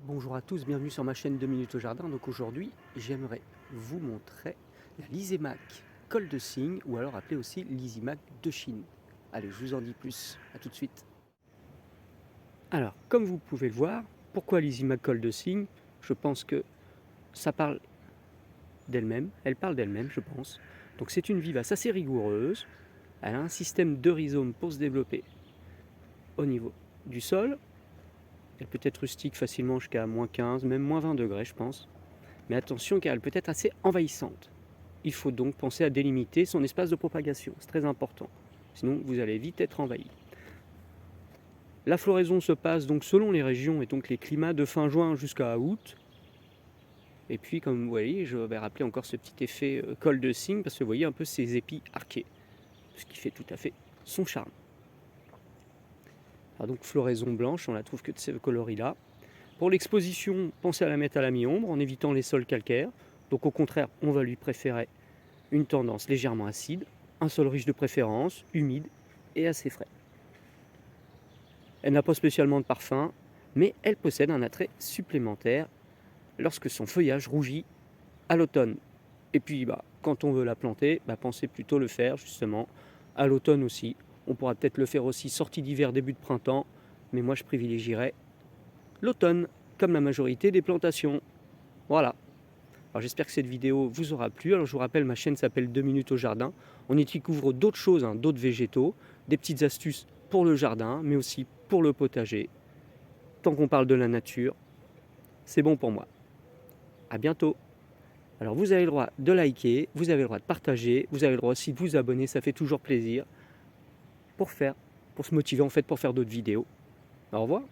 Bonjour à tous, bienvenue sur ma chaîne 2 minutes au jardin. Donc aujourd'hui, j'aimerais vous montrer la Lysimac col de cygne, ou alors appelée aussi Lysimac de Chine. Allez, je vous en dis plus, à tout de suite. Alors, comme vous pouvez le voir, pourquoi Lysimac col de cygne? Je pense que ça parle d'elle-même, elle parle d'elle-même, je pense. Donc c'est une vivace assez rigoureuse, elle a un système de rhizome pour se développer au niveau du sol. Elle peut être rustique facilement jusqu'à moins 15, même moins 20 degrés, je pense. Mais attention, car elle peut être assez envahissante. Il faut donc penser à délimiter son espace de propagation, c'est très important. Sinon, vous allez vite être envahi. La floraison se passe donc selon les régions et donc les climats de fin juin jusqu'à août. Et puis, comme vous voyez, je vais rappeler encore ce petit effet col de cygne, parce que vous voyez un peu ses épis arqués, ce qui fait tout à fait son charme. Alors donc, floraison blanche, on la trouve que de ce coloris-là. Pour l'exposition, pensez à la mettre à la mi-ombre en évitant les sols calcaires. Donc au contraire, on va lui préférer une tendance légèrement acide, un sol riche de préférence, humide et assez frais. Elle n'a pas spécialement de parfum, mais elle possède un attrait supplémentaire lorsque son feuillage rougit à l'automne. Et puis quand on veut la planter, pensez plutôt le faire justement à l'automne aussi. On pourra peut-être le faire aussi sortie d'hiver, début de printemps, mais moi je privilégierais l'automne, comme la majorité des plantations. Voilà. Alors j'espère que cette vidéo vous aura plu. Alors je vous rappelle, ma chaîne s'appelle 2 minutes au jardin. On y découvre d'autres choses, d'autres végétaux, des petites astuces pour le jardin, mais aussi pour le potager. Tant qu'on parle de la nature, c'est bon pour moi. À bientôt. Alors vous avez le droit de liker, vous avez le droit de partager, vous avez le droit aussi de vous abonner, ça fait toujours plaisir pour se motiver en fait pour faire d'autres vidéos. Au revoir.